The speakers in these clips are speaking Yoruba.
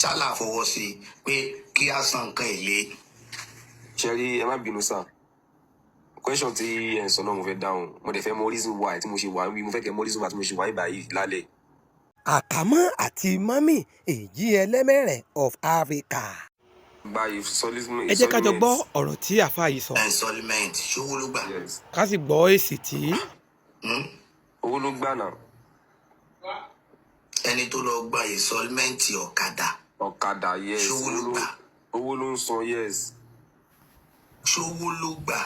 ṣálà fọwọ́ sí pé kí a san nǹkan èlé. Ṣẹ́rí ẹ má bínú sá. Question tí ẹ̀ ń sọ náà mo fẹ́ dáhùn. Mo dẹ̀ fẹ́ mọ reason why tí mo ṣe wà níbí. Mo fẹ́ kẹ́ mọ reason why tí mo ṣe wà níbí báyìí lálẹ́. Àkámọ́ àti mọ́mì èjì ẹlẹ́mẹ̀rẹ̀ of Africa. By ẹ jẹ́ ká jọ gbọ́ ọ̀rọ̀ tí àáfàá yìí sọ. installment ṣówó ló gbà. ká sì gbọ́ èsì tí. Owó ló gbà náà. ẹni tó lọ gba installment ọ̀kadà yes. ṣówó ló gbà. Owó ló ń san yes. ṣówó ló gbà.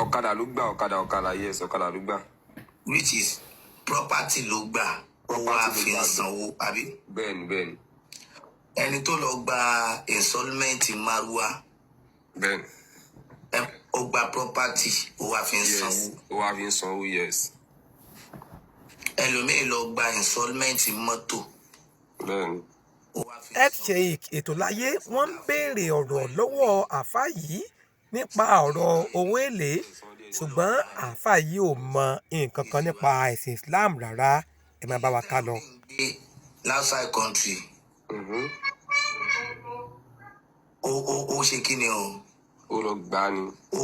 Ọ̀kadà ló gbà ọ̀kadà yes ọ̀kadà ló gbà. which is property ló gbà ó wá fi sanwó àbí. Bẹ́ẹ̀ni. ẹni tó lọ gba installment márúwá. Bẹ́ẹ̀ni. ó gba property ó wá fi sanwó. Ó wá fi sanwó yes. ẹlòmíì lọ gba installment mọ́tò. Bẹ́ẹ̀ni. Sheikh ètò láyé wọ́n ń béèrè ọ̀rọ̀ lọ́wọ́ àáfàá yìí nípa ọ̀rọ̀ owó èlé ṣùgbọ́n àáfàá yìí ò mọ nǹkan kan nípa ẹ̀sìn Islam rárá. Ẹ máa bá wa ká lọ. outside country. ó ṣe kí ni o. Ó lọ gbà ni. ó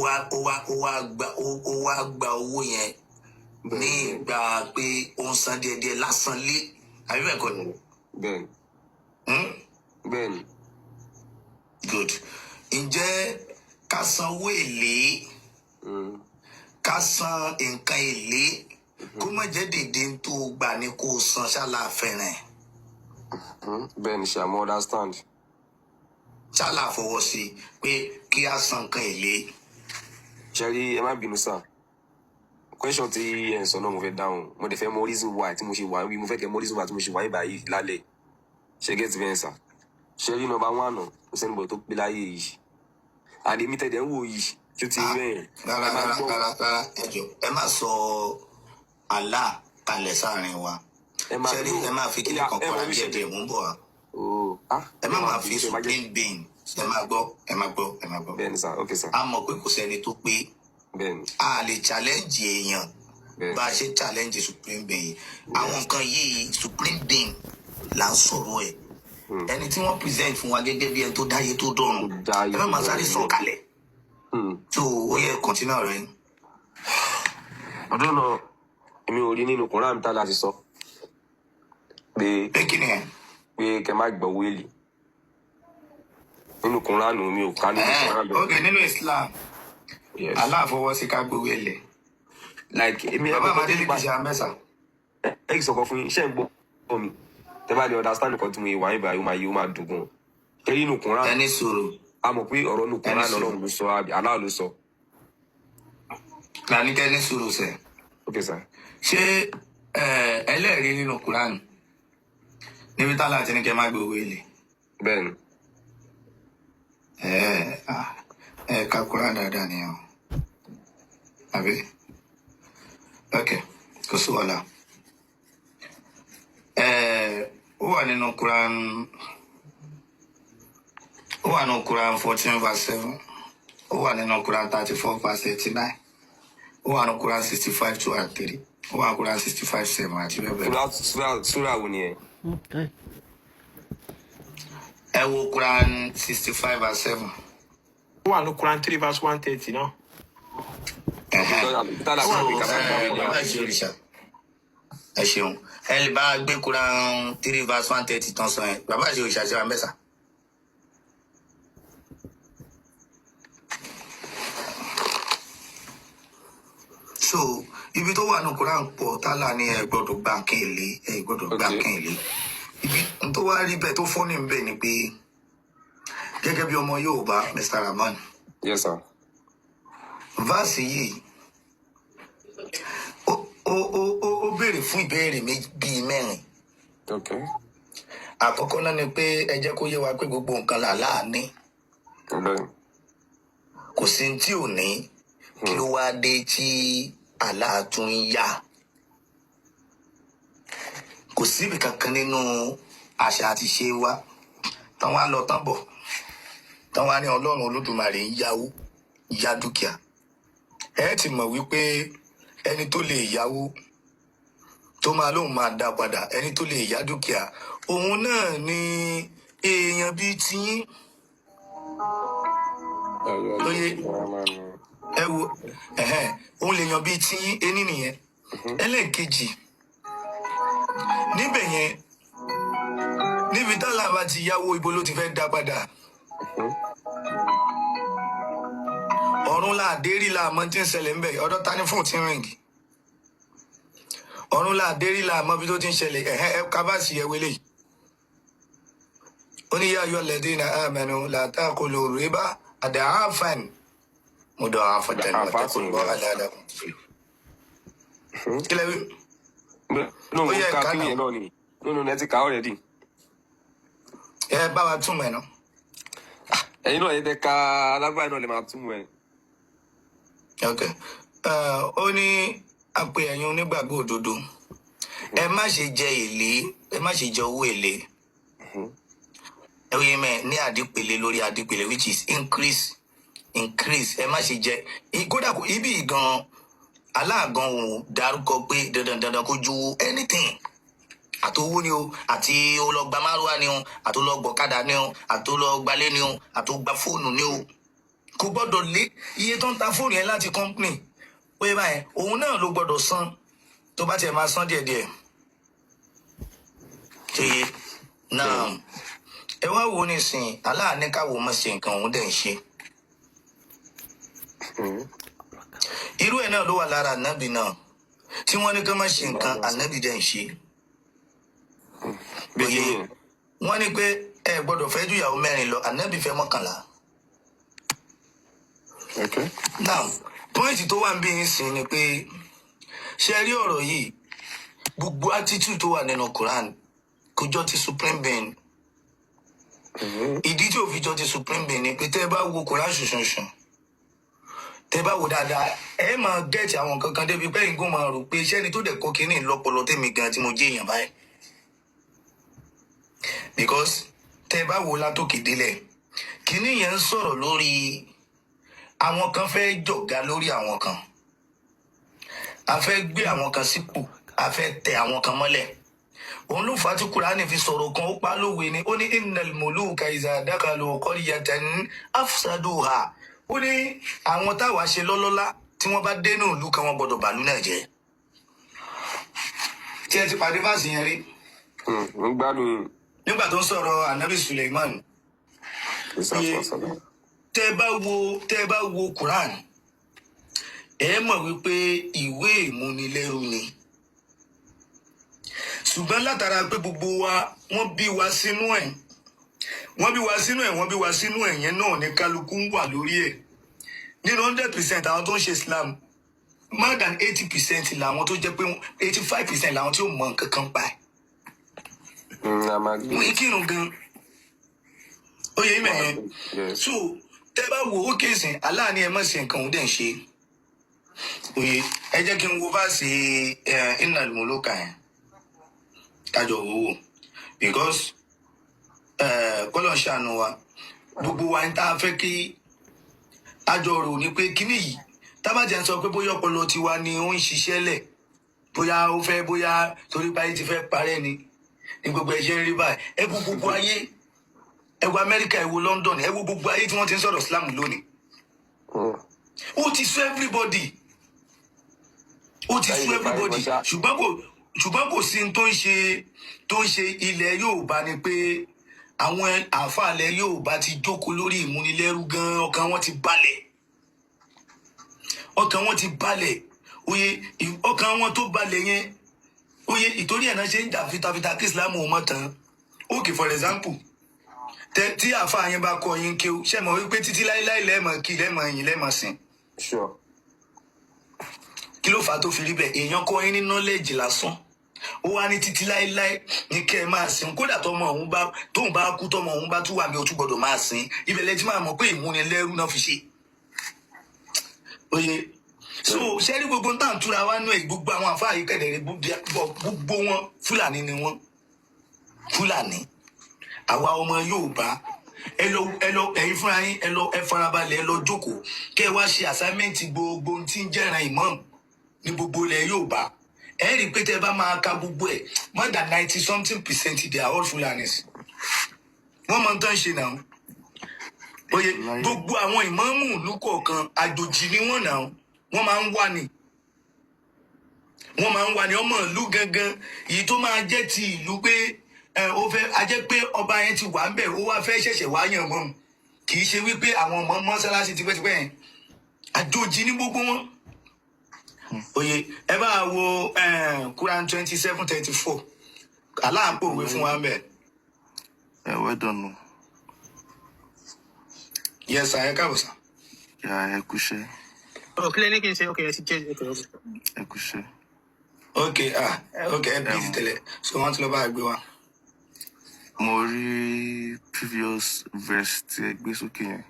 wá gba owó yẹn ní ìgbà pé ó ń san díẹ̀díẹ̀ lásán lé àbí bẹ́ẹ̀ kọ́ ni. Bẹ́ẹ̀ni. Good. Ǹjẹ́ ká sanwó èlé ká san nǹkan èlé kó má jẹ́ dèdè tó gbà ní kó san ṣálà fẹ́ràn. Bẹ́ẹ̀ni ṣe àmọ́ understand. ṣálà fọwọ́ sí pé kí a san nǹkan èlé. Ṣẹ́rí ẹ má bínú sá. Question tí ẹ̀ ń sọ náà mo fẹ́ dáhùn. Mo dẹ̀ fẹ́ mọ reason why tí mo ṣe wà níbí. Mo fẹ́ kẹ́ mọ reason why tí mo ṣe wà níbí báyìí lálẹ́. Ṣé get bẹ́ẹ̀ sá? Ṣẹ́rí number one náà kò sẹ́ni bọ̀ tó pé láyé yìí. Àdèmí tẹ̀dẹ̀ ń wò yìí tó ti rẹ̀. Rárá ẹjọ ẹ má sọ àlá kalẹ̀ sáàrin wa. Ṣẹ́rí ẹ má fi kílẹ̀ kan kọ́ra díẹ̀ mú bọ̀ wá. Ẹ má fi supreme being ẹ má gbọ́. Bẹ́ẹ̀ni sá, ok sá. A mọ̀ pé kò sẹ́ni tó pé. Bẹ́ẹ̀ni. A lè challenge èèyàn bá a ṣe challenge supreme being. Àwọn nǹkan yìí supreme being là ń sọ̀rọ̀ ẹ̀. Ẹni tí wọ́n present fún wa gẹ́gẹ́ bí ẹni tó dáyé tó dọ̀run ẹ má máa sáré sọ̀ kalẹ̀. So ó yẹ continue rẹ. Ọdún náà èmi ò rí nínú Quran tá láti sọ pé kí ni ẹ. pé kẹ má gbọ́ wéèlì nínú Quran mi ò ká nínú Quran lọ. Ok nínú Islam Allah fọwọ́ sí ká gbowó ẹlẹ̀. Like èmi bàbá àmàdé lè fi ṣe àmẹ́sà. ẹ sọ̀kọ̀ fún iṣẹ́ ń gbọ́ mi tẹ́ bá lè understand nǹkan tí mo wà níbà yóò máa dùn gan. Ṣé nínú Quran ẹni sọ̀rọ̀ a mọ̀ pé ọ̀rọ̀ nínú Quran Ọlọ́run ló sọ Allah ló sọ. lànìkẹ́ ní sọ̀rọ̀ sẹ̀. Ok sir. ṣé ẹlẹ́rìí nínú Quran níbi tá láti ní kẹ́ má gbowó ẹlẹ̀. Bẹ́ẹ̀ni. Ka Quran dáadáa ni ọ àbí ok kò sí wàhálà. Ó wà nínú Quran 14 verse 7. Ó wà nínú Quran 34 verse 89. Ó wà nínú Quran 65 2 and 3. Ó wà nínú Quran 65 7 àti bẹ́ẹ̀ bẹ́ẹ̀. Súrà wo ni ẹ? Ẹ wo Quran 65 verse 7. Ó wà ní Quran 3 verse 130 náà. Ẹ ṣeun ẹ lè bá gbé Quran 3 verse 130 tán sọ yẹn bàbá àti òrìṣà ṣe wà mẹ́sà. So ibi tó wà ní Quran pọ̀ tálà ni ẹ gbọ́dọ̀ gbà kẹ́lé ibi tó wá rí bẹ́ẹ̀ tó fọ́nì ń bẹ̀ ni pé gẹ́gẹ́ bí ọmọ Yorùbá Mr. Rahman. Yes sir. Verse yìí ó béèrè fún ìbéèrè bíi mẹ́rin. Okay. Àkọ́kọ́ náà ni pé ẹ jẹ́ kó yé wa pé gbogbo nǹkan là láàní. Kò sí tí ò ní kí ló wá dé tí Allah tún yá. Kò síbi kankan nínú àṣà àti ṣe wa tán wá lọ tán bọ̀ tán wá ní Ọlọ́run Olódùmarè ń yáwó yá dúkìá. Ẹ ti mọ̀ wípé ẹni tó lè yáwó tó máa lóun máa dá padà ẹni tó lè yá dúkìá òun náà ni èèyàn bíi tiyín lóye ẹ wo òun lèèyàn bíi tiyín ení nìyẹn ẹlẹ́ẹ̀kejì níbẹ̀ yẹn níbi tálà bá ti yáwó ibo ló ti fẹ́ dá padà ọ̀run láàdérí làmọ́ tí ń ṣẹlẹ̀ ń bẹ̀ ọ̀dọ̀ ta ní fóun tí ń rìngì ọ̀run láàdérí làmọ́ bí tó ti ń ṣẹlẹ̀ ẹ kábàásì ẹ wẹlé ó ní yá ayọ̀ lẹ́dínà amanu la ta'kulu riba ad'afan mudha'afatan wattaqullaha la'allakum tuflihun. kílẹ̀ wí. No, mo ka kí yẹn náà ni. No, ẹ ti kà already. ẹ bá wa túmọ̀ ẹ̀ náà. Ẹ̀yin náà yẹ tẹ ka alágbára náà lè máa túmọ̀ ẹ̀. ok ó ní àpè ẹ̀yin onígbàgbọ́ òdodo ẹ má ṣe jẹ èlé ẹ má ṣe jẹ owó èlé ẹ wí mẹ ní àdìpèlé lórí àdìpèlé which is increase ẹ má ṣe jẹ kódà ibi gan aláàgán ò dárúkọ pé dandan kó ju anything àtowó ni o àti olọgba márùwá ni o àtolọgbọkadà ni o àtolọgbalé ni o àtogba fóònù ni o kò gbọ́dọ̀ lé iye tó ń ta fóònù yẹn láti company pé báyẹn òun náà ló gbọ́dọ̀ san tó bá tiẹ̀ máa san díẹ̀díẹ̀ ṣe náà ẹ wá wo nísìnyí aláàánú káwọ ọmọ ṣe nǹkan òun dẹ̀ ń ṣe irú ẹ̀ náà ló wà lára ànábì náà tí wọ́n ní kí wọ́n má ṣe nǹkan ànábì dẹ̀ ń ṣe wọ́n ní pé ẹ gbọ́dọ̀ fẹ́ ju ìyàwó mẹ́rin lọ ànábì fẹ́ mọ́kànlá. now pọ́ìntì tó wà ń bí yín sí ni pé ṣe rí ọ̀rọ̀ yìí gbogbo attitude tó wà nínú Quran kò jọ ti supreme being ìdí tí ò fi jọ ti supreme being ni pé tẹ́ ẹ bá wo Quran ṣùṣùṣùn tẹ́ ẹ bá wo dáadáa ẹ máa gẹ́ẹ̀tì àwọn kankan débi pé ìgún máa rò pé iṣẹ́ ni tó dẹ̀ kọ́ kínní lọ́pọlọ tèmi gan tí mo jẹ́ èèyàn báyìí because tẹ́ ẹ bá wo látòkè délẹ̀ kínní yẹn ń sọ̀rọ̀ lórí àwọn kan fẹ́ jọ̀gá lórí àwọn kan a fẹ́ gbé àwọn kan sípò a fẹ́ tẹ àwọn kan mọ́lẹ̀ òun ló fà á tí Kùránì fi sọ̀rọ̀ kan ó pa lówe ni ó ní innal muluka iza dakalu qaryatan afsaduha ó ní àwọn táwa ṣe lọ́lọ́lá tí wọ́n bá dénú ìlú kan wọ́n gbọ́dọ̀ bàlú náà jẹ́ tí ẹ ti pàdé fásì yẹn rí. ń gbádùn. nígbà tó ń sọ̀rọ̀ anabi Suleiman tẹ́ bá wo Quran ẹ mọ̀ wípé ìwé ìmúnilẹ́rú ni ṣùgbọ́n látara pé gbogbo wa wọ́n bí wa sínú ẹ̀ yẹn náà ní kálukú ń wà lórí ẹ̀ nínú 100% àwọn tó ń ṣe Islam more than 80% làwọn tó jẹ́ pé 85% làwọn tí ò mọ nǹkan kan pa ẹ̀. wọ́n kírun gan ó yẹ ìmọ̀ yẹn so tẹ́ bá wo ó kéèsì aláàánú ẹ má ṣe nǹkan òun dẹ̀ ń ṣe òye ẹ jẹ́ kí n wo fáṣí innal muluka yẹn kájọ owó because kọ́lọ̀ ṣàánú wa gbogbo wa ń tá a fẹ́ kí àjọ rò ní pé kíní yìí tábàjẹ́ ń sọ pé bóyá ọpọlọ tiwa ni ó ń ṣiṣẹ́ lẹ̀ bóyá ó fẹ́ bóyá torí báyìí ti fẹ́ parẹ́ ni ní gbogbo ẹ̀ ṣe ń rí báyìí ẹ wo gbogbo ayé ẹ wo Amẹ́ríkà ẹ wo London ẹ wo gbogbo ayé tí wọ́n ti ń sọ̀rọ̀ Islam lónìí ó ti sọ everybody ṣùgbọ́n kò sí tó ń ṣe ilẹ̀ Yorùbá ni pé àwọn àfàlẹ̀ Yorùbá ti jókòó lórí ìmúnilẹ́rú gan ọkàn wọn ti balẹ̀ oye ọkàn wọn tó balẹ̀ yẹn oye ìtorí ẹ̀ náà ṣe ń jà fitafita kí Islam ò mọ̀ tán okay for example tí àfà yẹn bá kọ yín kí o ṣe mọ̀ wípé títí láíláí lẹ́ẹ̀mọ̀ kí lẹ́ẹ̀mọ̀ yìn lẹ́ẹ̀mọ̀ sìn. kí ló fà á tó fi rí bẹ́ẹ̀ èèyàn kọ́ yín ní knowledge lásán ó wá ní títí láíláí ní kẹ́ ẹ máa sìn kódà tóun bá kú tọmọ òun bá tún wà ní o tún gbọ́dọ̀ máa sìn ibẹ̀ lẹ́tí máa mọ̀ pé ìmúnilẹ́rú náà fi ṣe. oye so ṣẹ́rí gbogbo tá à ń túra wá nú ẹ̀ gbogbo àwọn àfáà yìí kẹ̀dẹ̀ gbogbo wọn Fúlàní ni wọ́n Fúlàní àwa ọmọ Yorùbá ẹ lọ ẹ̀yin fúnra yín ẹ farabalẹ̀ ẹ lọ jókòó kẹ́ ẹ wá ṣe assignment gbogbo tí ń jẹ́ràn imam ní gbogbo ilẹ̀ Yorùbá ẹ rí i pé tẹ́ bá máa ka gbogbo ẹ̀ more than 90% they are all Fulanis. Wọ́n mọ tán ṣe náà. Oye gbogbo àwọn ìmáàmù ìlú kọ̀ọ̀kan àjòjì ni wọ́n náà. Wọ́n máa ń wà ní. Wọ́n máa ń wà ní ọmọ ìlú gangan. Èyí tó máa jẹ́ ti ìlú pé ó fẹ́ a jẹ́ pé ọba yẹn ti wà ń bẹ̀ ó wá fẹ́ ṣẹ̀ṣẹ̀ wá yàn mọ́. Kì í ṣe wípé àwọn ọmọ mọ́sálásí tipẹ́tipẹ́ yẹn. Àjòjì ní gbogbo wọn. Oye ẹ bá wo Quran 27:34 aláàpòwe fún wa bẹ́ẹ̀. Well done. Yes sir, ẹ káàbọ̀ sir. Ẹ kú iṣẹ́. Clearly can say, okay, I suggest, okay. Ẹ kú iṣẹ́. Okay ẹ bí tẹ́lẹ̀ so wọ́n ti lọ bá gbé wa. Mo rí previous verse tí ẹ gbé sókè yẹn.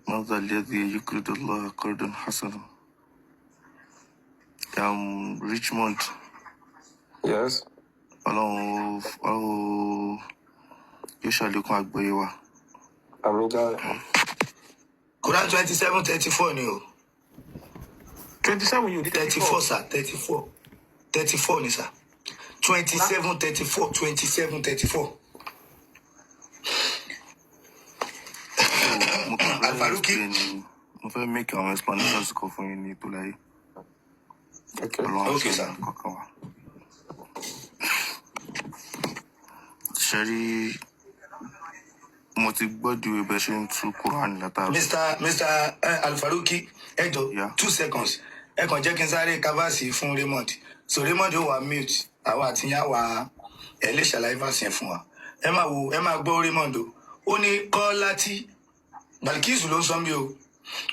Mọ́tà lẹ́dí Yukrudullah Qardun Hasan. Richmond. Yes. Ọlọ́run yóò ṣàlékún àgbọ́yé wa. Quran 27:34 ni o. 27 you did 34 sir 34 ni sir 27:34. Alfaruki. Mo fẹ́ make àwọn explanations kan fún yín ní tó láyé. Okay sir. Ṣẹ́rí mo ti gbọ́dọ̀ ibẹ̀ ṣe ń tú Quran látàrí. Mr. Alfaruki ẹjọ 2 seconds ẹ kàn jẹ́ kí n sáré kavasi fún Raymond so Raymond ó wà mute àwa àti yá wa ẹ lè ṣàlàyé verse yẹn fún wa ẹ máa gbọ́ Raymond ó ní kọ́ láti Balkisu ló ń sọ mí o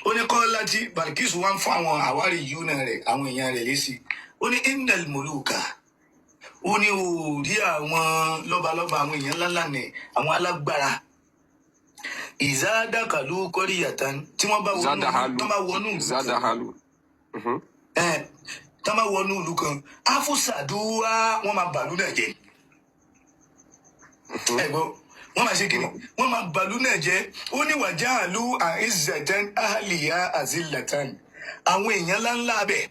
ó ní kọ́ láti Balkisu wá ń fún àwọn àwárí yìí náà rẹ̀ àwọn èèyàn rẹ̀ lésì ó ní indal muluka ó ní òòrí àwọn lọ́balọ́ba àwọn èèyàn ńláńlá ní àwọn alágbára ìzádàkàlù kọ́ríyàtàn tí wọ́n bá wọnú ìlú kan afúsàdúwà wọ́n máa bàlú náà jẹ́ ẹ̀gbọ́n wọ́n máa ṣe kíni wọ́n máa bàlú náà jẹ́ ó ní wàjáàlú àìzàtàn àhàlìyà àzìlàtàn àwọn èèyàn ńláńlá bẹ̀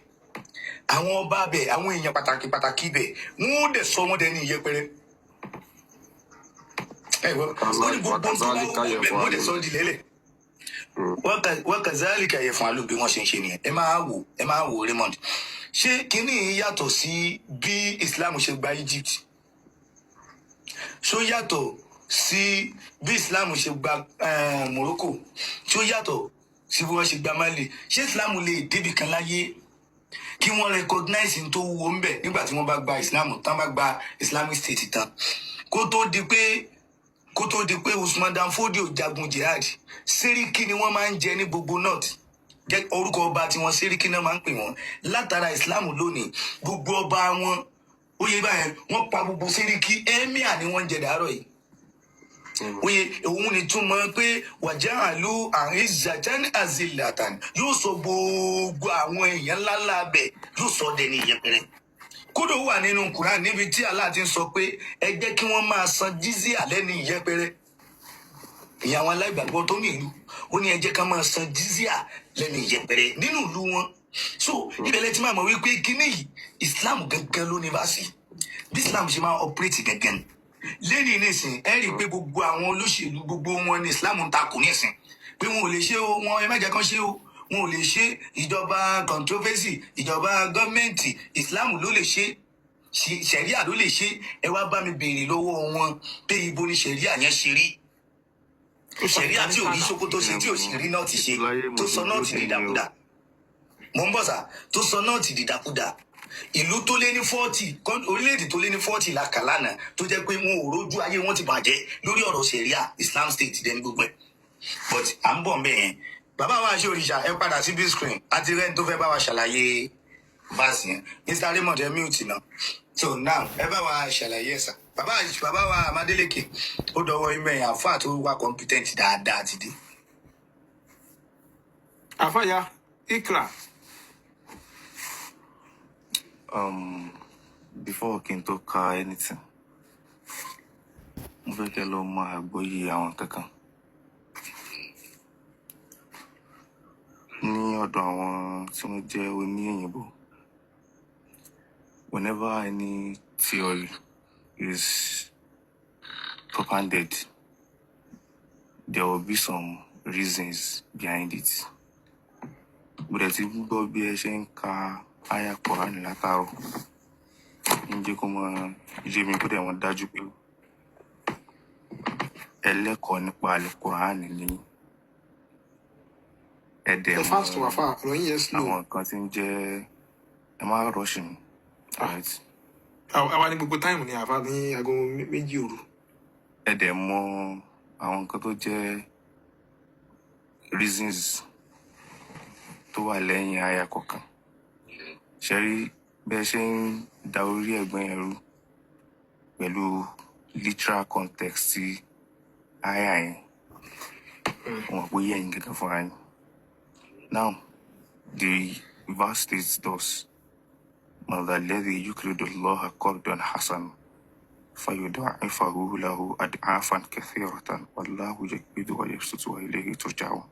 àwọn ọba bẹ̀ àwọn èèyàn pàtàkì bẹ̀ wọ́n dẹ̀ sọ wọ́n dẹni ìyẹpẹrẹ ẹ̀gbọ́n ó ní gbogbo tó bá wọ́n dẹ̀ sọ di lẹ́lẹ̀ wọ́n kazalika yẹ fún alóbi wọ́n ṣe ń ṣe nìyẹn ẹ máa wò Raymond ṣé kínní yàtọ̀ sí bí Islam ṣe gba Egypt ṣó yàtọ̀ sí bí Islam ṣe gba Morocco ṣó yàtọ̀ sí bí wọ́n ṣe gba Mali ṣé Islam lè débi kan láyé kí wọ́n recognize tó wúwo ń bẹ̀ nígbà tí wọ́n bá gba Islam tán bá gba Islamic State tán kó tó di pé Usman Dan Fodio jagun jihad Sẹ́ríkì ni wọ́n máa ń jẹ ní gbogbo north jẹ́ orúkọ ọba tí wọ́n Sẹ́ríkì náà máa ń pè wọ́n látara Islam lónìí gbogbo ọba wọn oyè báyẹn wọ́n pa gbogbo Sẹ́ríkì emir ni wọ́n ń jẹ dàárọ̀ yìí oyè òun ni túmọ̀ pé wàjáàlú àìzàtàn àzìlàtàn yóò sọ gbogbo àwọn èèyàn ńláńlá bẹ̀ yóò sọ dẹni ìyẹpẹrẹ kódò wà nínú Quran níbi tí Allah ti ń sọ pé ẹ jẹ́ kí wọ́n máa san jizya lẹ́ni ìyẹpẹrẹ ìyá àwọn aláìgbàgbọ́ tó ní ìlú ó ní ẹ jẹ́ ká máa san jizya lẹ́ni ìyẹpẹrẹ nínú ìlú wọn so ìbẹ̀lẹ̀ tí máa mọ̀ wípé kíní yìí Islam gangan ló ní bá sí bí Islam ṣe máa operate gangan lẹ́yìn nísìn ẹ rí i pé gbogbo àwọn olóṣèlú gbogbo wọn ní Islam ń takò nísìn pé wọn ò lè ṣe o wọn ẹ má jẹ́ kán ṣe o wọn ò lè ṣe ìjọba controversy ìjọba gọọmenti Islam ló lè ṣe ṣẹ̀ríà ló lè ṣe ẹ wá bá mi béèrè lọ́wọ́ wọn pé ibo ni ṣẹ̀ríà yẹn ṣe rí ṣẹ̀ríà tí ò rí Sókótó ṣe tí ò sì rí náà ti ṣe tó sọ náà ti dìdàkudà mò ń bọ̀ sá tó sọ náà ti dìdàkudà ìlú tó lé ní 40 orílẹ̀-èdè tó lé ní 40 la kà lánàá tó jẹ́ pé wọn ò rójú ayé wọn ti bàjẹ́ lórí ọ̀rọ̀ ṣẹ̀ríà Islam State dẹ́ni gbogbo ẹ̀ but à ń bọ̀ ń bẹ̀ yẹn bàbá wa ṣe òrìṣà ẹ padà sí big screen àti rẹ́ni tó fẹ́ bá wa ṣàlàyé verse yẹn Mr. Raymond ẹ mute náà so now ẹ bá wa ṣàlàyé ẹ̀sà bàbá wa Amadélèké ó dọwọ́ imẹ̀ yẹn àfáà tó wà competent dáadáa ti dé. Afaya, Ikra. Before kí n tó ka anything mo fẹ́ kẹ́ lọ mọ àgbọ́yé àwọn kankan ní ọ̀dọ̀ àwọn tí wọ́n jẹ́ oníyìnbó whenever any theory is propagated, there will be some reasons behind it. But as if God be a shenka, aya Quran lataro. Inje kuma je mi ko de won dájú pé ẹlẹ́kọ̀ọ́ nípa Al-Quran ni ẹ̀dẹ̀ The fast wà fà ọ̀rọ̀ yín yẹn slow. àwọn nǹkan tí ń jẹ́ ẹ má rush mi. Right? Àwa ní gbogbo táìmù ni àfa ní aago méjì òru. Ẹ̀dẹ̀ mọ àwọn nǹkan tó jẹ́ reasons tó wà lẹ́yìn aya kọ̀ọ̀kan. Ṣé rí bẹ́ẹ̀ ṣe ń da orí ẹ̀gbọ́n yẹn rú pẹ̀lú literal context tí aya yẹn wọn pé yẹn gẹ́gẹ́ fúnra yín. Now, the verse states thus: مَنْ ذَا الَّذِي يُقْرِضُ اللَّهَ قَرْضًا حَسَنًا فَيُضَاعِفَهُ لَهُ أَضْعَافًا كَثِيرَةً وَاللَّهُ يَقْبِضُ وَيَبْسُطُ وَإِلَيْهِ تُرْجَعُونَ.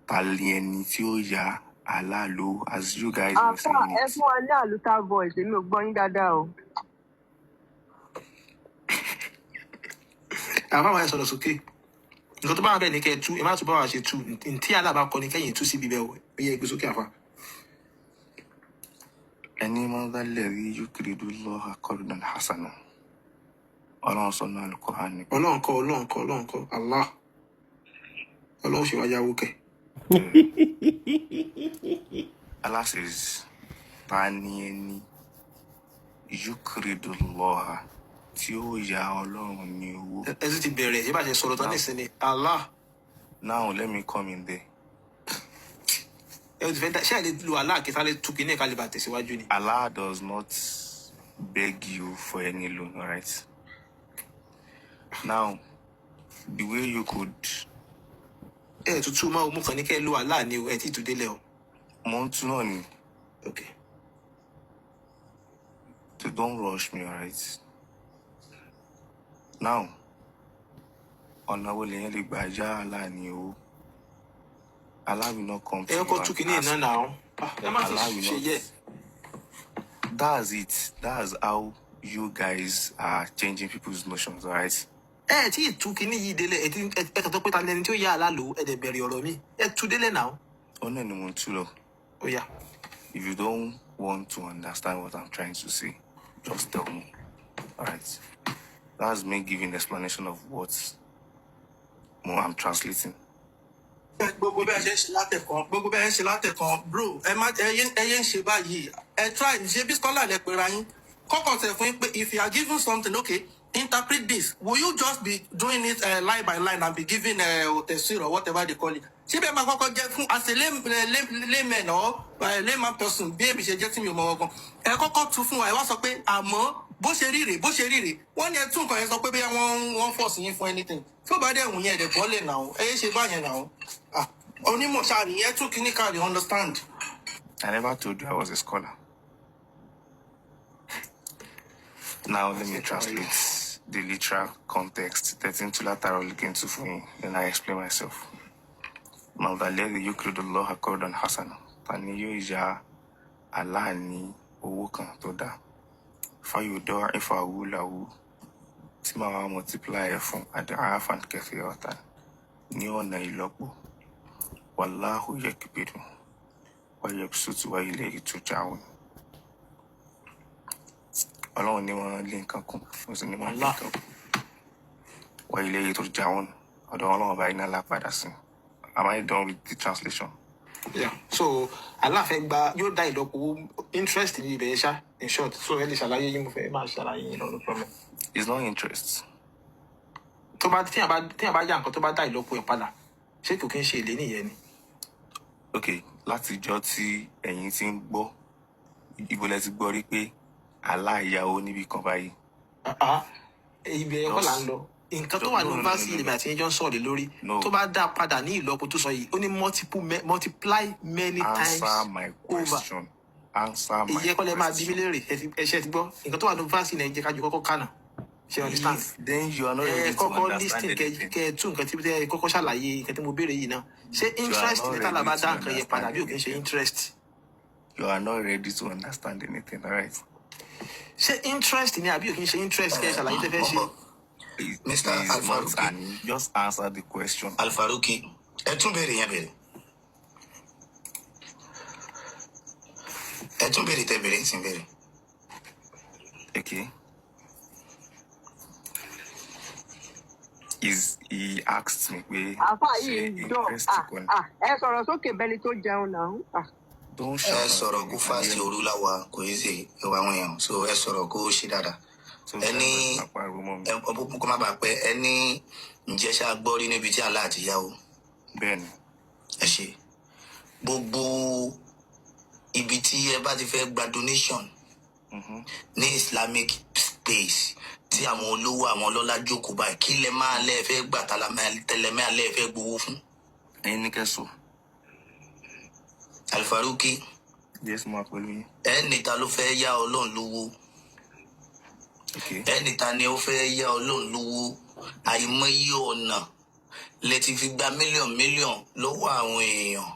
Ta ni ẹni tí ó ya Allah lówó, as you guys were Àfà saying ẹ it? fún wa ní àlùtà voice èmi ò gbọ́ yín dáadáa o. Àfa wa yẹn sọ̀rọ̀ sókè. Nǹkan tó bá wà bẹ́ẹ̀ ni kẹ́ ẹ tú, ẹ má tún bá wa ṣe tú. Ntí alábà kọ ni kẹ́yìn tú síbi bẹ́ẹ̀ o. Ó yẹ gbé sókè àfa. Ẹni مَنْ ذَا الَّذِي يُقْرِضُ اللَّهَ قَرْضًا حَسَنًا. Ọlọ́run sọ nínú Al-Quran ni pé Ọlọ́run kọ́. Allah. Ọlọ́run ṣe wá yáwó kẹ̀. Allah says, ta ni ẹni يُقْرِضُ اللَّهَ tí ó ya Ọlọ́run ní owó. Ẹ sì ti bẹ̀rẹ̀, yẹ bá ṣe sọ̀rọ̀ tán nísìnyí. Allah. Now let me come in there. Ẹ ti fẹ́ dá, ṣé ẹ lè lo Allah kí sáré tú kíní ká lè bá tẹ̀síwájú ni? Allah does not beg you for any loan, all right? Now, the way you could Ẹ tutù máa mú kan ní kẹ́ ẹ lo Allah ni o, ẹ tí ì tún délẹ̀ o. Montunoni, Okay. so don't rush me, all right? Now, ọ̀nà wo lèyàn lè gbà já Allah ní owó? Allah will not come to Ẹ you kọ́ tú and kíní ask iná you. náà. Ẹ má Allah fi will ṣe yẹ. not. That's it. That's how you guys are changing people's notions, all right? Ẹ tí ì tú kíní yìí délẹ̀, ẹ kàn tó pé ta lẹni tí ó yá Allah lò, ẹ dẹ̀ bẹ̀rẹ̀ ọ̀rọ̀ mi. Ẹ tú délẹ̀ náà. Ọ̀nà ni mo ń tú lọ. Ó yá. If you don't want to understand what I'm trying to say, just tell me. All right. That's me giving explanation of what more I'm translating. Gbogbo bẹ́ẹ̀ ṣe ń ṣe látẹ̀kan bro ẹ yé ń ṣe báyìí ẹ try ṣe bí scholar lẹ pera yín kọ́kọ́ tẹ̀ fún yín pé if you are given something okay interpret this will you just be doing it line by line and be giving tafsir or whatever they call it ṣé bẹ́ẹ̀ máa kọ́kọ́ jẹ́ fún as a layman or layman person bí èmi ṣe jẹ́ tí mi ò mọ ọkàn ẹ kọ́kọ́ tú fún wa ẹ wá sọ pé àmọ́ bó ṣe ríre wọ́n ní ẹ tún nǹkan yẹn sọ pé bí wọ́n force yín fún anything tí ó bá dẹ̀ wù yẹn ẹ̀dẹ̀ bọ́ọ̀lẹ̀ náà ẹ yé ṣe báyẹn náà onímọ̀ ṣáà nìyẹn tún kí ní káàdì understand. I never told you I was a scholar. Now let me translate the literal context. 13 to lateral looking to for me. Then I explain myself. مَنْ ذَا الَّذِي يُقْرِضُ اللَّهَ قَرْضًا حَسَنًا. Tani yóò ya Allah ní owó kan tó dá. فَيُضَاعِفَهُ لَهُ tí màá wá multiply ẹ̀ fún أَضْعَافًا كَثِيرَةً ní ọ̀nà ìlọ́po. وَاللَّهُ يَقْبِضُ وَيَبْسُطُ وَإِلَيْهِ تُرْجَعُونَ. Ọlọ́run ní wọ́n lé nǹkan kún, ó sì ní wọ́n lé nǹkan kún. وَإِلَيْهِ تُرْجَعُونَ. Ọ̀dọ̀ Ọlọ́run ọba iná la padà sí. Am I done with the translation? Yeah. So Allah fẹ́ gba yóò dá ìlọ́po interest ní ibẹ̀ yẹn ṣá in short so ẹ lè ṣàlàyé yín mo fẹ́ máa ṣàlàyé yín lọ́dún pẹ̀lú. It's not interest. Tó bá tí a bá yá nǹkan tó bá dá ìlọ́po ẹ̀ padà ṣé kò kí ń ṣe èlé nìyẹn ni. Okay, látijọ́ tí ẹ̀yin ti ń gbọ́, ibo lẹ ti gbọ́ rí pé Allah yáwó níbi kan báyìí. Ibẹ̀ ẹ̀kọ́ là ń lọ. Nǹkan tó wà ní fásitì ìlú àti ẹjọ́ ń sọ̀rọ̀ lórí tó bá dá padà ní ìlọ́po tó sọ yìí ó ní multiply many times Answer my over. question. Answer my Ìyẹn kọ́ lẹ máa bí mi question. léèrè ẹ̀ṣẹ̀ ti gbọ́ nǹkan tó wà ní fásitì náà jẹ́ kájú kọ́kọ́ kánà ṣe understand. Then you are not ready to Kọ́kọ́ understand listing anything. kẹ́ ẹ tún nǹkan tí ẹ kọ́kọ́ ṣàlàyé nǹkan tí mo béèrè yìí náà ṣé interest not ní tálà bá ready dá to nǹkan yẹn padà bí ò kí ń understand ṣe interest. you are not ready to understand anything, all right? ṣé interest ni àbí òkè ṣe interest kẹ́ ẹ ṣàlàyé tẹ́ fẹ́ ṣe. Mr. It's not Alfaruki. an- just answer the question. Alfaruki, ẹ tún béèrè yẹn béèrè. Ẹ tún béèrè tẹ béèrè ń sìn béèrè. Okay. He asked me, àfa yìí ń dọ̀ question. ẹ sọ̀rọ̀ sókè bẹ́ni tó jẹun náà. Don't Ẹ shout. sọ̀rọ̀ kó fásitì òru láwa kò yí sí ìwà àwọn èèyàn. So ẹ sọ̀rọ̀ kó ṣe dáadáa. Ẹni ọ̀pọ̀ kó má bàa pẹ́ ẹni ǹjẹ́ ṣá gbọ́ rí níbi tí Allah ti yá o. Ben. Ẹ ṣe. Gbogbo ibi tí ẹ bá ti fẹ́ gba donation ní Islamic space tí àwọn olówó àwọn ọlọ́lá jókòó báyìí kí lẹ máa lẹ́ fẹ́ gbà tẹlẹmẹ́ alẹ́ fẹ́ gbowó fún. Any question? Alfaruki Yes, ma, pẹ̀lú yín. ẹni ta ló fẹ́ yá Ọlọ́run lówó Okay. ẹni ta ni ó fẹ́ yá Ọlọ́run lówó àìmọye ọ̀nà lẹ ti fi gba mílíọ̀n lọ́wọ́ àwọn èèyàn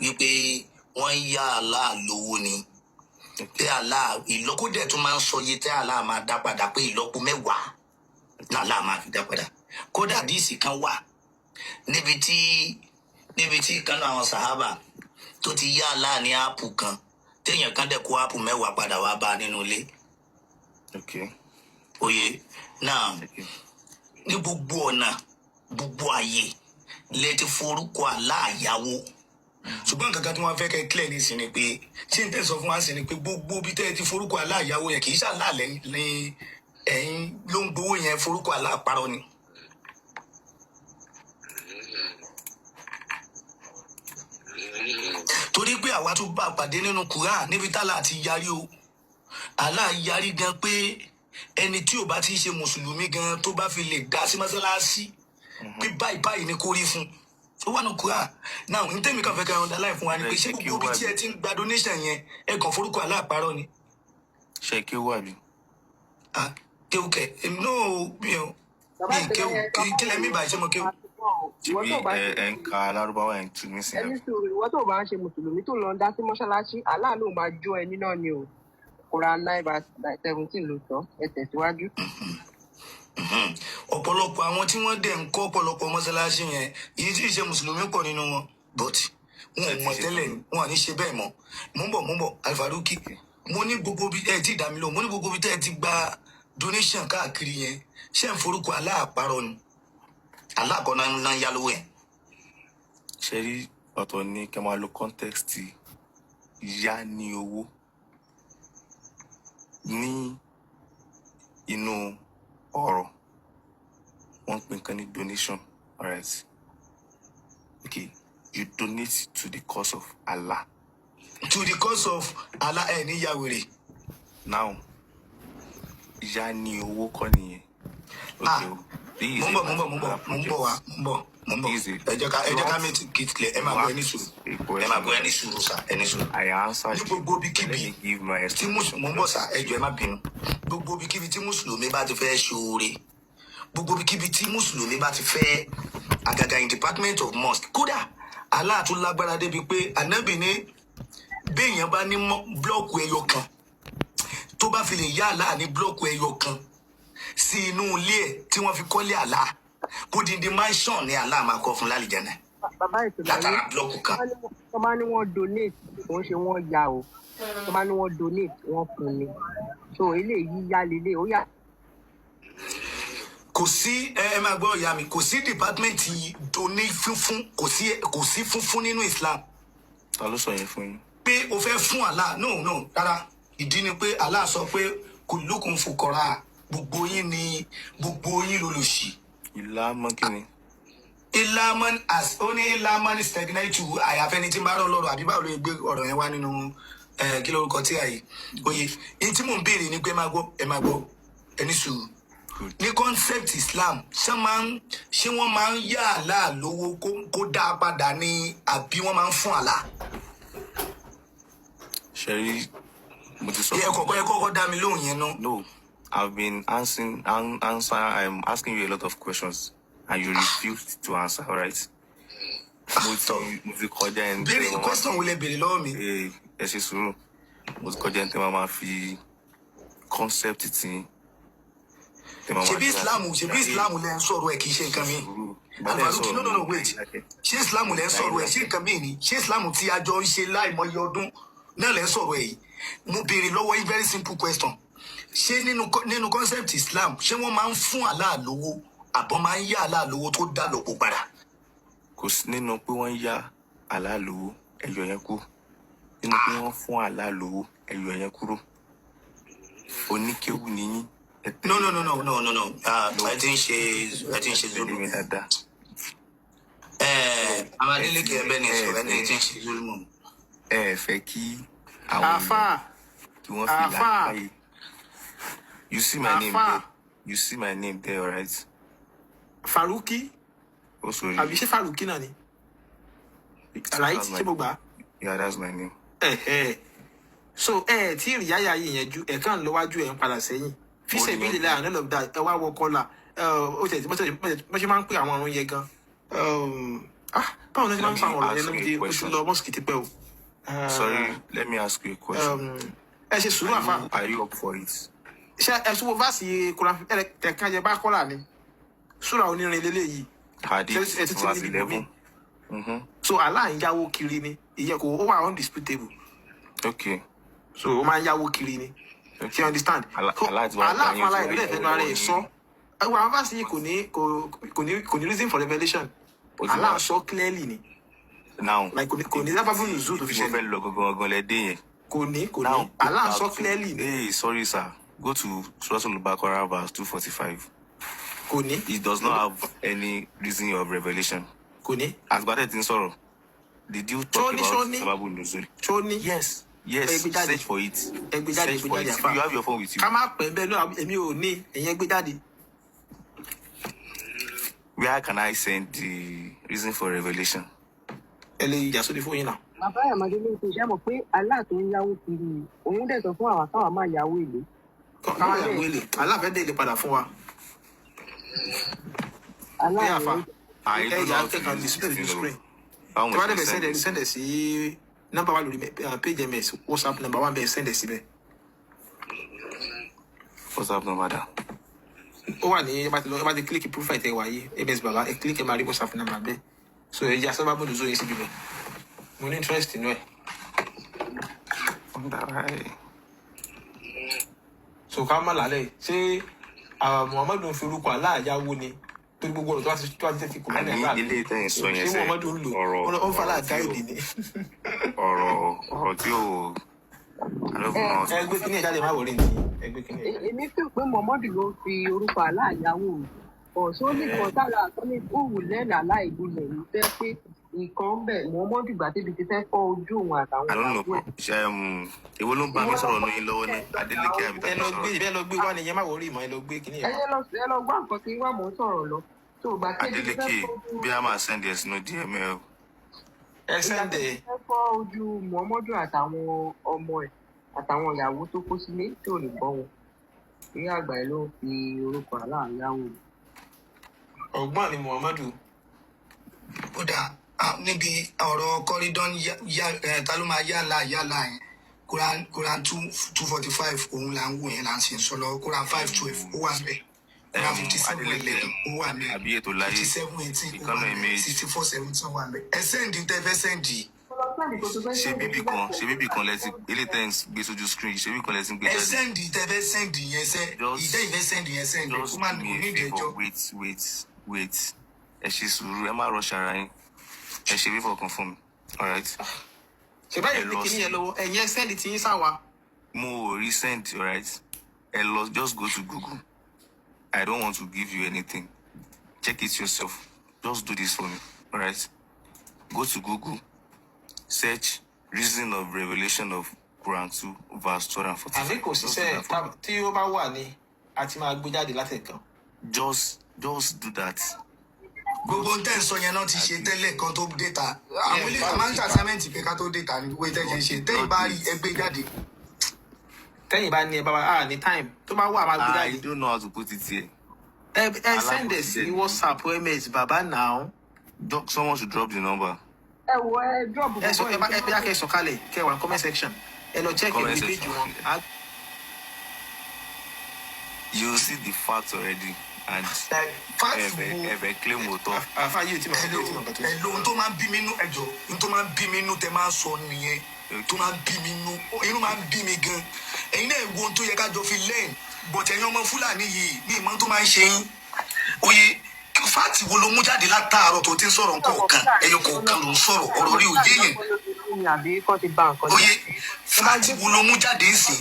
wípé wọ́n ń yá Allah lówó ni pé Allah ìlọ́po dẹ̀ tún máa ń sọ iye tí Allah máa dá padà pé ìlọ́po 10 ní Allah máa fi dá padà kódà díìsì kan wà níbi tí kan náà àwọn sàhábà tó ti yá Allah ní áàpù kan téèyàn kan dẹ̀ kó áàpù 10 padà wá bá a nínú ilé Okay. oyè náà Okay. ní gbogbo ọ̀nà gbogbo àyè lẹ ti forúkọ Allah yáwó ṣùgbọ́n nǹkan kan tí wọ́n fẹ́ kẹ́ clear ní sí ni pé ṣé n tẹ́ sọ fún wa sí ni pé gbogbo bí tẹ́ ti forúkọ Allah yáwó yẹn kì í ṣàlá lẹ́yìn ẹ̀yin ló ń gbowó yẹn forúkọ Allah parọ́ ni. torí pé àwa tún bá pàdé nínú Quran níbi tálà ti yarí o Allah yarí gan pé ẹni tí ò bá ti ṣe mùsùlùmí gan tó bá fi lè dá sí mọ́sálásí pé báyìí ni kó rí fún ó wà ní Quran now n tẹ́mi kan fẹ́ kẹ́ ọ̀dà láì fún wa ni pé ṣé gbogbo ibi tí ẹ ti ń gba donation yẹn ẹ kàn forúkọ Allah parọ́ ni. Ṣé kí ó wà bí? Kéwù kẹ èmi náà mi ò kéwù kí lẹ mí bàá ṣe mọ kéwù. Ṣebí ẹ ń ka Lárúbáwá ẹ̀ ń tu nísìnyí. ẹni sùúrù ìwọ tó bá ń ṣe mùsùlùmí tó lọ ń dá sí mọ́ṣáláṣí aláàánú máa jó ẹni náà ni o Quran 9:17 ló sọ ẹ tẹ̀síwájú. Ọ̀pọ̀lọpọ̀ àwọn tí wọ́n dẹ̀ ń kọ́ ọ̀pọ̀lọpọ̀ mọ́sálásí yẹn èyí tí ì ṣe mùsùlùmí pọ̀ nínú wọn but wọn ò mọ̀ tẹ́lẹ̀ ni wọn à ní ṣe bẹ́ẹ̀ mọ́ mò ń bọ̀ Alfaruki mo ní gbogbo bí ẹ ti dà mí lọ mo ní gbogbo bí tẹ́ ẹ ti gba donation káàkiri yẹn ṣé ń forúkọ Allah parọ́ ni Allah kọ́ náà ń yá lówó yẹn. Ṣé rí ọ̀tọ̀ ní kẹ́ máa lo context yá ní owó ní inú ọ̀rọ̀ wọ́n pè nǹkan ní donation, alright? Okay, you donate to the cause of Allah. To the cause of Allah ẹ̀ ní yàwèrè. Now, yá ní owó kọ́ nìyẹn. Okay, o. Mo ń bọ̀. Ẹ jẹ́ ká make it clear. Ẹ máa gbọ́ ẹni sùúrù sá, ẹni sùúrù. I answered Ní you. gbogbo Let bíkíbi me give my tí mo ń bọ̀ sá, ẹ jọ̀ọ́ ẹ má bínú. Gbogbo bíkíbi tí Mùsùlùmí bá ti fẹ́ ṣoore. Gbogbo bíkíbi tí Mùsùlùmí bá ti fẹ́ àgàgà in department of mosque. Kódà Allah tún lágbára débi pé Ànábì ní béèyàn bá ní blọ́ọ̀kù ẹyọ kan tó bá fi lè yá Allah ní blọ́ọ̀kù ẹyọ kan sí inú ilé ẹ̀ tí wọ́n fi kọ́lé Allah kó di mansion ní Allah máa kọ́ fún lálìjẹ́nà bàbá ìtura látara blọ́ọ̀kù kan. tó bá ní wọ́n donate kò ń ṣe wọ́n ya o tó bá ní wọ́n donate wọ́n fún ni so eléyìí yá lélẹ̀ ó yá. Kò sí ẹ máa gbọ́ ìyá mi kò sí dìpátímẹ́ǹtì donate fúnfún kò sí fúnfún nínú Islam Ta ló sọ yẹn fún yín? pé o fẹ́ fún Allah no rárá ìdí ni pé Allah sọ pé kullukum fuqara gbogbo yín lolòṣì. Ìlà mọ́kìnrin. Ilaman as ó ní ilaman stagnate àyàfẹ́ni tí ń bá rán lọ́rọ̀ àbí báwo ló gbé ọ̀rọ̀ yẹn wá nínú kí lórúkọ tí a yìí oye èyí tí mò ń béèrè ni pé ẹ máa gbọ́ ẹni sùúrù ní concept Islam ṣé wọ́n máa ń yá Allah lówó kó dá a padà ní àbí wọ́n máa ń fún Allah. Ṣé rí mo ti sọ ẹ kọ́kọ́ dá mi lóhùn yẹn náà. No, I've been I'm asking you a lot of questions and you refused to answer, all right? Mo ti kọjá ẹni béèrè question wo lẹ béèrè lọ́wọ́ mi. ẹ ṣe sùúrù. Mo ti kọjá ní tẹ́ máa fi concept tí ṣebí islam lẹ ń sọ̀rọ̀ ẹ kì í ṣe nǹkan mi. Alfaruki no wait, ṣé islam lẹ ń sọ̀rọ̀ ẹ ṣé nǹkan mi ni? Ṣé islam tí a jọ ń ṣe láìmọye ọdún náà lẹ ń sọ̀rọ̀ ẹ yìí? Mo béèrè lọ́wọ́ yín very simple question. Ṣé nínú concept islam ṣé wọ́n máa ń fún Allah lówó àbọ̀ máa ń yá Allah lówó tó dá lọ́pọ̀ padà? kò sí nínú pé wọ́n ń yá Allah lówó ẹyọ yẹn kú. Nínú pé wọ́n fún Allah lówó ẹyọ yẹn kúrò. Oníkéwù nìyí. No. Ẹ ti ń ṣe Zulu. Mi dáadáa. Amadéleke ẹbẹ ni sọ ẹni tí ń ṣe Zulu mọ. Ẹ fẹ́ kí àwọn Àfà. kí wọ́n fi láàyè. You see my name there. You see my name there, alright? Faruki. Oh, sorry. Àbí ṣé Faruki náà ni? Right? That's my- Ṣé mo gbà? Yeah, that's my name. So tí ìrì yáyà yìí yẹn ju ẹ̀kan lọ́wájú ẹ̀ ń padà sẹ́yìn. Fíṣẹ̀ bí lílẹ̀ àná lọ́dà ẹ wá wọ kọ́là. Ó tẹ̀ bó ṣe máa ń pè àwọn ọ̀run yẹn gan. Báwo ni wọ́n máa ń fa àwọn ọ̀run yẹn lóde oṣù lọ mọ́sùkì ti pẹ́ o. Sorry, let me ask you a question. Ẹ ṣe sùúrù àfà. Are you up for it? Ṣé ẹ tún wo fásì Kùrán ẹ̀ka jẹ bá kọ́là ni? Súrà onírin lélẹ́yìí. Hadith Ẹ ti verse ní 11. So Allah ń yáwó kiri ni. Ìyẹn kò ó wà undisputable. Okay. So ó máa ń yáwó kiri ni. Okay. You understand? Allah So, ti wá Allah gbà fún Allah yín ìbílẹ̀ fún fẹ́nu ara ẹ̀ sọ. Ẹ̀wọ̀n àwọn fásitì yìí kò ní reason for revelation. Ó ti Allah wá. sọ clearly ni. Now, Like kò ní sábàbù nùzú tó fi mo fẹ́ ṣẹlẹ̀. lọ gangan lẹ dé yẹn. Kò ní. Now, Allah go sọ back to- clearly ni. Hey, sorry, sir. Go to Surah Al-Baqarah verse 245. Kò ní. It does not have any reason of revelation. Kò ní. As bad as in sorrow, did you talk about Shoni. Sababu Nuzul? Ṣó ní. Yes, Ẹgbẹ́ jáde. search for it. Ẹgbẹ́ jáde, Search ẹgbẹ́ for jáde, it. àfà. You have your phone with you. Ká má pẹ́ bẹ́ẹ̀ náà èmi ò ní ẹ̀yẹn gbé jáde. Where can I send the reason for revelation? Ẹ lè yà sórí fóyín náà. bàbá àyàmọdé ló ń ṣe iṣẹ́ mọ̀ pé Allah tó ń yáwó kiri ni òun dẹ̀ sọ fún àwa káwa máa yáwó èlé. Ká má yàwó èlé. Allah fẹ́ dé ilé padà fún wa. Allah Ẹ àfà. ni I don't know how to Kẹ́kàn use display this the thing. screen. How Tí wọ́n much dẹ̀ you bẹ̀ send sẹ́ndẹ̀ it? sí nọ́mbà wa lórí page ms WhatsApp number wa bẹ̀ sẹ́ndẹ̀ síbẹ̀. What's up, no matter? Ó wà ní ẹ bá ti click profile tẹ wá yìí ms baba ẹ click ẹ máa rí WhatsApp number bẹ́ẹ̀. So ẹ jẹ́ asábà bọ́ọ̀lù zóyè síbi bẹ́ẹ̀. Mo ní interest nínú ẹ̀. So ká má lálẹ́ ṣé Muhammadu ń fi orúkọ aláàyáwó ni torí gbogbo ọ̀rọ̀ tó wá ti fi kùnà ní Àní àgbà. ilé ìtẹ̀yìn sọ yẹn Ṣé sẹ́, Muhammadu ń lò ọ̀rọ̀- ó ń fa ọ̀rọ̀ tí láàgáìdì ò- ni. ọ̀rọ̀ tí ò I don't know how to Ẹ gbé kíní ẹ̀ jáde má wọlé ní ẹ gbé kíní ẹ̀ jáde. èmi fi pé Muhammadu ló fi orúkọ Allah yáwó mi ọ̀ṣọ́ nìkan sára àtọ́ni òwú lẹ́nu aláìlú lẹ̀ ní fẹ́ pé nǹkan ń bẹ̀ Muhammadu gbà débi ti fẹ́ fọ́ ojú òun àtàwọn I don't know. ìyàwó ẹ̀. Ṣé èwo ló ń bá mi sọ̀rọ̀ ní yín lọ́wọ́ ní Adeleke àbí Ẹ tàbí lọ sọ̀rọ̀? gbé wá nìyẹn má wọlé ìmọ̀ ẹ lọ gbé kíní ẹ̀. ẹ lọ gbọ́ nǹkan tí wà mọ́ sọ̀rọ̀ lọ tó gbà débi ti fẹ́ Adeleke fọ́ ojú bí a máa send ẹ̀ sínú DML. Ẹ sẹ́ndẹ̀ fẹ́ fọ́ ojú Muhammadu àtàwọn ọmọ ẹ̀ àtàwọn ìyàwó tó kó sílé tí ò lè gbọ́ wọn ní àgbà ẹ̀ ló fi orúkọ Allah yáwó mi. ọgbọ́n ni Muhammadu. Ó dáa níbi ọ̀rọ̀ kọ́rídọ́n ta ló máa yálà yẹn Quran 245 òun là ń wò yẹn là ń ṣe sọ lọ Quran 512 ó wà bẹ́ẹ̀ Quran 57:11 ó wà bẹ́ẹ̀ Àbí ètò láyé 57:18 ó wà ìkànnì bẹ́ẹ̀ méjì. 64:17 wà bẹ́ẹ̀ ẹ sẹ́ndì tẹ́ fẹ́ sẹ́ndì Ṣé bíbí kan lẹ́tí ilé tẹ́ ń gbé sójú screen ṣé bíbí kan lẹ́tí ń gbé ẹ jáde? sẹ́ndì tẹ́ fẹ́ sẹ́ndì yẹn sẹ́ Just- ìdẹ́ ìfẹ́ sẹ́ndì yẹn sẹ́ndì Just kó má do ní me a ìdẹ́jọ́. favour, wait. Ẹ ṣe sùúrù, ẹ má rush ara yín. Ẹ ṣe favour kan fún mi, alright? Ṣé báyìí Ẹ ní lọ kíní sí- yẹn lọ́wọ́ ẹ̀yin ẹ sẹ́ndì tí yín sáwa. Mo ò rí send, alright? Ẹ lọ, just go to Google. I don't want to give you anything. Check it yourself. Just do this for me, alright? Go to Google, search reason of revelation of Quran 2 verse 245. Àbí kò Just do síṣẹ́ that for me. tí ó bá wà ní àti máa gbé jáde látẹ̀kan. Just do that. Gbogbo tẹ́ ń sọ yẹn náà ti ṣe tẹ́lẹ̀ kan tó déta àwọn ilé ìta máa ń ṣàṣàmẹ́ǹtì pé ká tó déta ní gbogbo ìtẹ́jẹ́ ṣe tẹ́yìn bá rí ẹgbẹ́ jáde. Tẹ́yìn bá ní ẹ bá wa ní time tó bá wà máa gbé I jáde. don't know how to put it here. Ẹ sẹ́ndẹ̀ sí WhatsApp ms baba now. Someone should drop the number. ẹ wo ẹ drop ẹ sọ ẹ bá kẹ́ sọ̀kalẹ̀ kẹ́ wà comment section ẹ lọ check Comment ẹ section. page wọn. You see the facts already, and fact wo ever claim òótọ́. àfa yìí tí mo ẹlò ohun tó máa ń bí mi nú ẹjọ ohun tó máa ń bí mi nú tẹ máa ń sọ nìyẹn tó máa ń bí mi nú inú máa ń bí mi gan ẹ̀yin náà wo ohun tó yẹ ká jọ fi lẹ́yìn bọ̀tẹ̀ ẹ̀yin ọmọ fúlàní yìí ní ìmọ̀ tó máa ń ṣe yín oye fáàtì wo ló mú jáde látàárọ̀ tó ti ń sọ̀rọ̀ kọ̀ọ̀kan ẹ̀yọ kọ̀ọ̀kan ló ń sọ̀rọ̀ ọ̀rọ̀ rí òye yẹn oye fáàtì wo ló mú jáde ń sìn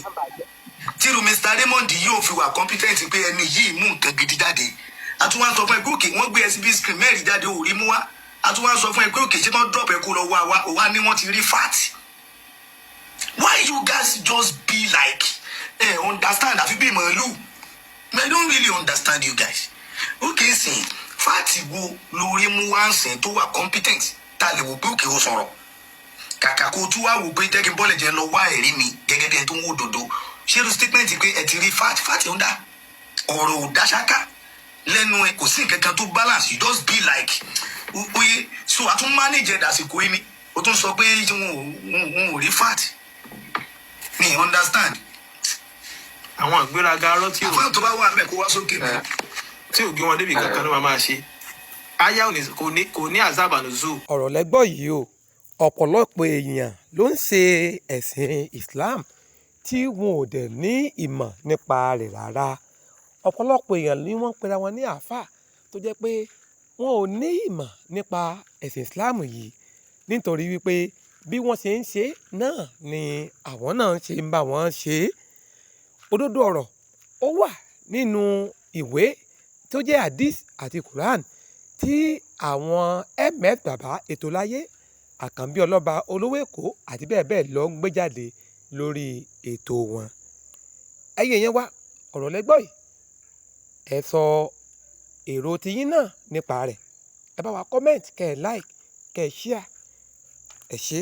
tíru Mr. Raymond yóò fi wà competent pé ẹni yìí mú nǹkan gidi jáde àtúwọ́n sọ fún ẹ pé òkè wọ́n gbé SB screen mẹ́rin jáde ò rí mú wá àtúwọ́n sọ fún ẹ pé òkè ṣé wọ́n drop ẹ kó lọ wá ní wọ́n ti rí fat. Why you guys just be like understand àfi bí màálù I don't really understand you guys. Okay sìn fat wo lórí mú wá ń sìn tó wà competent tá a lè wò pé òkè ó sọ̀rọ̀ kàkà kó tún wá wò pé jẹ́ kí n bọ́lẹ̀ jẹ́ lọ wá ẹ̀rí mi gẹ́gẹ́ bí ẹni tó ń wò dòdò ṣé ló statement pé ẹ ti rí fat ń dá ọ̀rọ̀ ò dá ṣáká lẹ́nu ẹ kò sí nǹkan kan tó balance you just be like oye so a tún manage ẹ̀dásìkò yìí ni o tún sọ pé wọn ò rí fat ni understand. àwọn àgbéraga arọ tí àfáà tó bá wà mẹ́ kó wá sókè mẹ́. ò gbé wọn débi kankan ló máa ṣe aya kò ní azaba nuzul. ọ̀rọ̀ lẹ́gbọ́ yìí o ọ̀pọ̀lọpọ̀ èèyàn ló ń ṣe ẹ̀sìn Islam tí wọn ò dẹ̀ ní ìmọ̀ nípa rẹ̀ rárá ọ̀pọ̀lọpọ̀ èèyàn ni wọ́n ń pera wọn ní àáfàá tó jẹ́ pé wọn ò ní ìmọ̀ nípa ẹ̀sìn Islam yìí nítorí wípé bí wọ́n ṣe ń ṣe náà ni àwọn náà ṣe ń bá wọn ṣe é òdodo ọ̀rọ̀ ó wà nínú ìwé tó jẹ́ hadith àti Quran tí àwọn ms bàbá ètò láyé àkànbí ọlọ́ba olówó èkó àti bẹ́ẹ̀ bẹ́ẹ̀ lọ ń gbé jáde lórí ètò wọn. ẹ̀yin yẹn wá ọ̀rọ̀ lẹ́gbọ́ yìí ẹ sọ èrò tiyín náà nípa rẹ̀ ẹ bá wa comment kẹ́ ẹ like kẹ́ ẹ share ẹ ṣé.